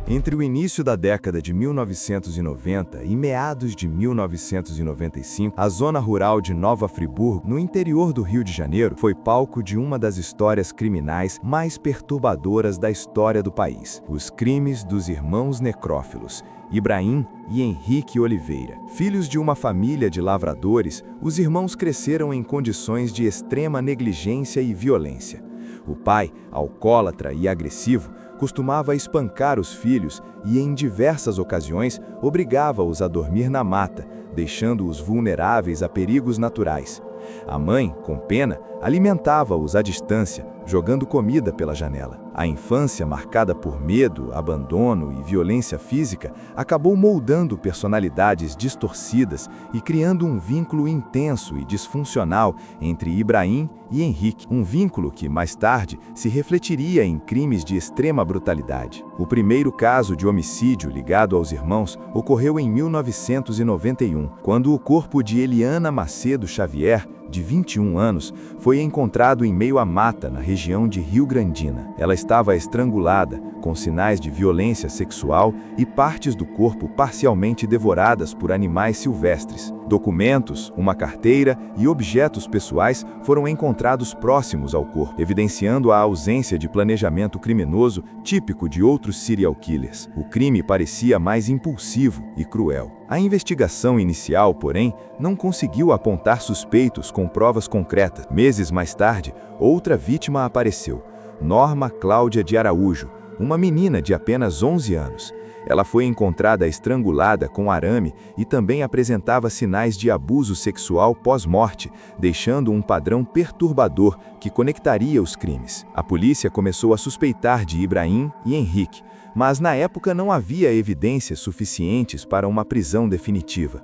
Entre o início da década de 1990 e meados de 1995, a zona rural de Nova Friburgo, no interior do Rio de Janeiro, foi palco de uma das histórias criminais mais perturbadoras da história do país: os crimes dos irmãos necrófilos, Ibrahim e Henrique Oliveira. Filhos de uma família de lavradores, os irmãos cresceram em condições de extrema negligência e violência. O pai, alcoólatra e agressivo, costumava espancar os filhos e, em diversas ocasiões, obrigava-os a dormir na mata, deixando-os vulneráveis a perigos naturais. A mãe, com pena, alimentava-os à distância, jogando comida pela janela. A infância, marcada por medo, abandono e violência física, acabou moldando personalidades distorcidas e criando um vínculo intenso e disfuncional entre Ibrahim e Henrique, um vínculo que, mais tarde, se refletiria em crimes de extrema brutalidade. O primeiro caso de homicídio ligado aos irmãos ocorreu em 1991, quando o corpo de Eliana Macedo Xavier, de 21 anos, foi encontrado em meio à mata na região de Rio Grandina. Ela estava estrangulada, com sinais de violência sexual e partes do corpo parcialmente devoradas por animais silvestres. Documentos, uma carteira e objetos pessoais foram encontrados próximos ao corpo, evidenciando a ausência de planejamento criminoso típico de outros serial killers. O crime parecia mais impulsivo e cruel. A investigação inicial, porém, não conseguiu apontar suspeitos com provas concretas. Meses mais tarde, outra vítima apareceu: Norma Cláudia de Araújo, uma menina de apenas 11 anos. Ela foi encontrada estrangulada com arame e também apresentava sinais de abuso sexual pós-morte, deixando um padrão perturbador que conectaria os crimes. A polícia começou a suspeitar de Ibrahim e Henrique, mas na época não havia evidências suficientes para uma prisão definitiva.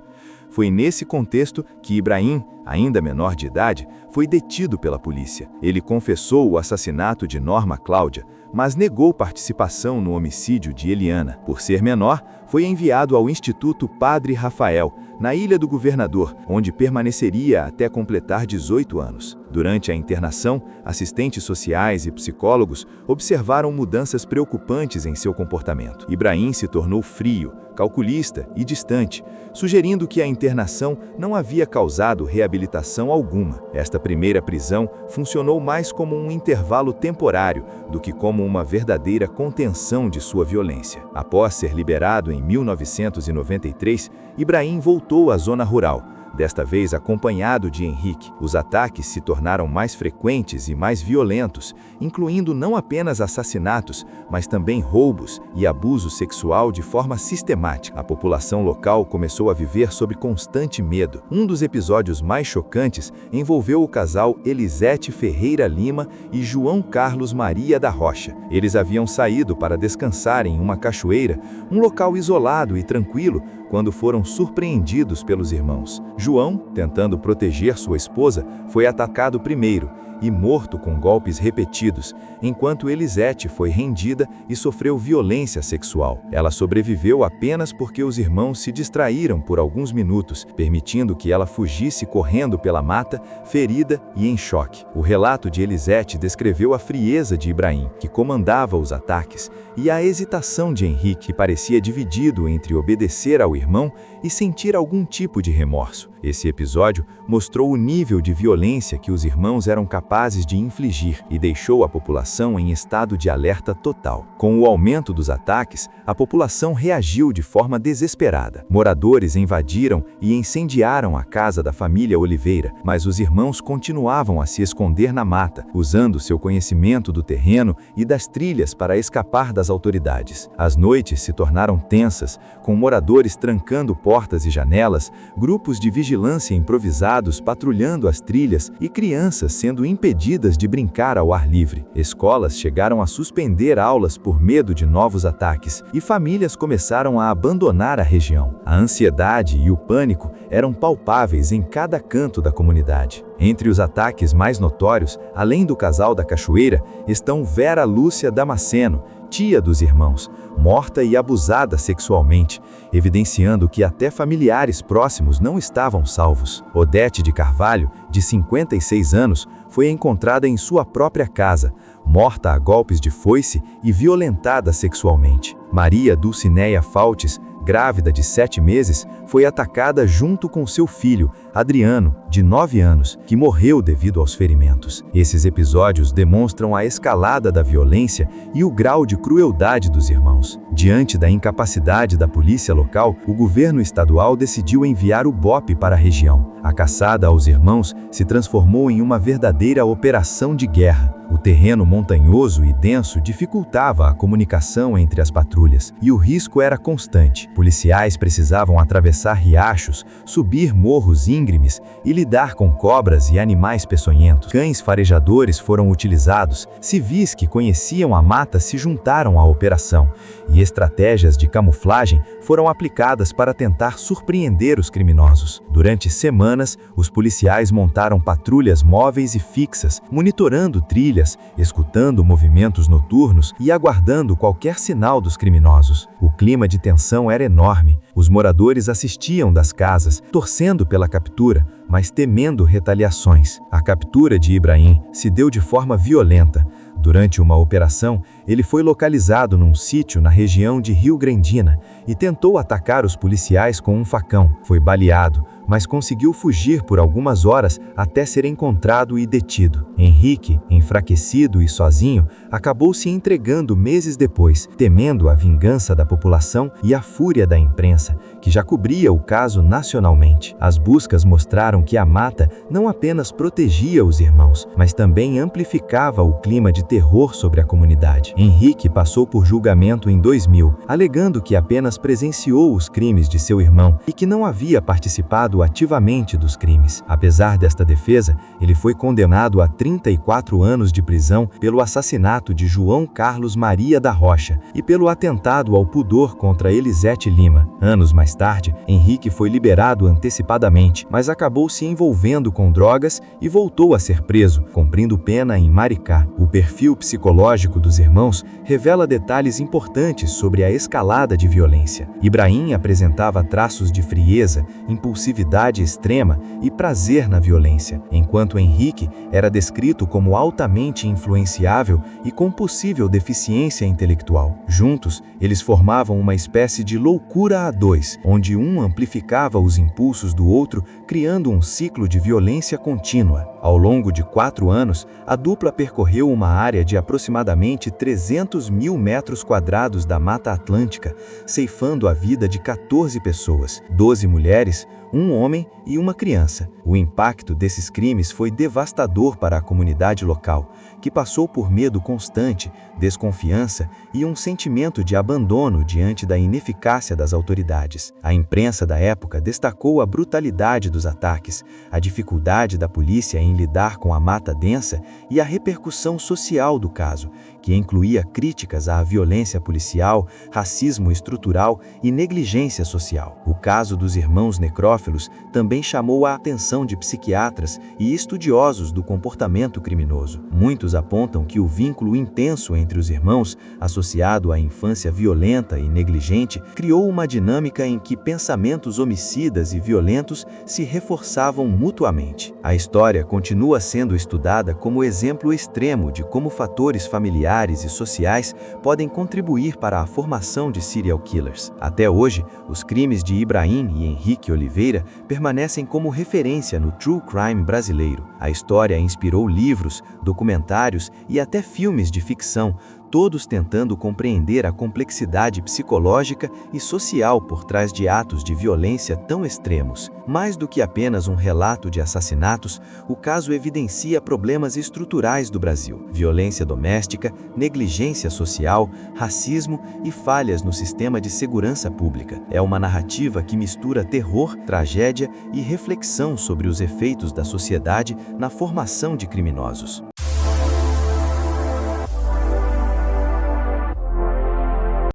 Foi nesse contexto que Ibrahim, ainda menor de idade, foi detido pela polícia. Ele confessou o assassinato de Norma Cláudia, mas negou participação no homicídio de Eliana. Por ser menor, foi enviado ao Instituto Padre Rafael, na Ilha do Governador, onde permaneceria até completar 18 anos. Durante a internação, assistentes sociais e psicólogos observaram mudanças preocupantes em seu comportamento. Ibrahim se tornou frio, calculista e distante, sugerindo que a internação não havia causado reabilitação alguma. Esta primeira prisão funcionou mais como um intervalo temporário do que como uma verdadeira contenção de sua violência. Após ser liberado em 1993, Ibrahim voltou à zona rural, desta vez acompanhado de Henrique. Os ataques se tornaram mais frequentes e mais violentos, incluindo não apenas assassinatos, mas também roubos e abuso sexual de forma sistemática. A população local começou a viver sob constante medo. Um dos episódios mais chocantes envolveu o casal Elisete Ferreira Lima e João Carlos Maria da Rocha. Eles haviam saído para descansar em uma cachoeira, um local isolado e tranquilo, quando foram surpreendidos pelos irmãos. João, tentando proteger sua esposa, foi atacado primeiro e morto com golpes repetidos, enquanto Elisete foi rendida e sofreu violência sexual. Ela sobreviveu apenas porque os irmãos se distraíram por alguns minutos, permitindo que ela fugisse correndo pela mata, ferida e em choque. O relato de Elisete descreveu a frieza de Ibrahim, que comandava os ataques, e a hesitação de Henrique, que parecia dividido entre obedecer ao irmão e sentir algum tipo de remorso. Esse episódio mostrou o nível de violência que os irmãos eram capazes de infligir e deixou a população em estado de alerta total. Com o aumento dos ataques, a população reagiu de forma desesperada. Moradores invadiram e incendiaram a casa da família Oliveira, mas os irmãos continuavam a se esconder na mata, usando seu conhecimento do terreno e das trilhas para escapar das autoridades. As noites se tornaram tensas, com moradores trancando portas e janelas, grupos de vigilância improvisados patrulhando as trilhas e crianças sendo impedidas de brincar ao ar livre. Escolas chegaram a suspender aulas por medo de novos ataques e famílias começaram a abandonar a região. A ansiedade e o pânico eram palpáveis em cada canto da comunidade. Entre os ataques mais notórios, além do casal da cachoeira, estão Vera Lúcia Damasceno, tia dos irmãos, morta e abusada sexualmente, evidenciando que até familiares próximos não estavam salvos. Odete de Carvalho, de 56 anos, foi encontrada em sua própria casa, morta a golpes de foice e violentada sexualmente. Maria Dulcineia Fautes, grávida de 7 meses, foi atacada junto com seu filho, Adriano, de 9 anos, que morreu devido aos ferimentos. Esses episódios demonstram a escalada da violência e o grau de crueldade dos irmãos. Diante da incapacidade da polícia local, o governo estadual decidiu enviar o BOPE para a região. A caçada aos irmãos se transformou em uma verdadeira operação de guerra. O terreno montanhoso e denso dificultava a comunicação entre as patrulhas, e o risco era constante. Policiais precisavam atravessar riachos, subir morros íngremes e lidar com cobras e animais peçonhentos. Cães farejadores foram utilizados, civis que conheciam a mata se juntaram à operação, e estratégias de camuflagem foram aplicadas para tentar surpreender os criminosos. Durante semanas, os policiais montaram patrulhas móveis e fixas, monitorando trilhas, escutando movimentos noturnos e aguardando qualquer sinal dos criminosos. O clima de tensão era enorme. Os moradores assistiam das casas, torcendo pela captura, mas temendo retaliações. A captura de Ibrahim se deu de forma violenta. Durante uma operação, ele foi localizado num sítio na região de Rio Grandina e tentou atacar os policiais com um facão. Foi baleado, mas conseguiu fugir por algumas horas até ser encontrado e detido. Henrique, enfraquecido e sozinho, acabou se entregando meses depois, temendo a vingança da população e a fúria da imprensa, que já cobria o caso nacionalmente. As buscas mostraram que a mata não apenas protegia os irmãos, mas também amplificava o clima de terror sobre a comunidade. Henrique passou por julgamento em 2000, alegando que apenas presenciou os crimes de seu irmão e que não havia participado ativamente dos crimes. Apesar desta defesa, ele foi condenado a 34 anos de prisão pelo assassinato de João Carlos Maria da Rocha e pelo atentado ao pudor contra Elisete Lima. Anos mais tarde, Henrique foi liberado antecipadamente, mas acabou se envolvendo com drogas e voltou a ser preso, cumprindo pena em Maricá. O perfil psicológico dos irmãos revela detalhes importantes sobre a escalada de violência. Ibrahim apresentava traços de frieza, impulsividade extrema e prazer na violência, enquanto Henrique era descrito como altamente influenciável e com possível deficiência intelectual. Juntos, eles formavam uma espécie de loucura a dois, onde um amplificava os impulsos do outro, criando um ciclo de violência contínua. Ao longo de 4 anos, a dupla percorreu uma área de aproximadamente 300 mil metros quadrados da Mata Atlântica, ceifando a vida de 14 pessoas, 12 mulheres, um homem e uma criança. O impacto desses crimes foi devastador para a comunidade local, que passou por medo constante, desconfiança e um sentimento de abandono diante da ineficácia das autoridades. A imprensa da época destacou a brutalidade dos ataques, a dificuldade da polícia em lidar com a mata densa e a repercussão social do caso, que incluía críticas à violência policial, racismo estrutural e negligência social. O caso dos irmãos necrófilos também chamou a atenção de psiquiatras e estudiosos do comportamento criminoso. Muitos apontam que o vínculo intenso entre os irmãos, associado à infância violenta e negligente, criou uma dinâmica em que pensamentos homicidas e violentos se reforçavam mutuamente. A história continua sendo estudada como exemplo extremo de como fatores familiares e sociais podem contribuir para a formação de serial killers. Até hoje, os crimes de Ibrahim e Henrique Oliveira permanecem como referência no true crime brasileiro. A história inspirou livros, documentários e até filmes de ficção, todos tentando compreender a complexidade psicológica e social por trás de atos de violência tão extremos. Mais do que apenas um relato de assassinatos, o caso evidencia problemas estruturais do Brasil: violência doméstica, negligência social, racismo e falhas no sistema de segurança pública. É uma narrativa que mistura terror, tragédia e reflexão sobre os efeitos da sociedade na formação de criminosos.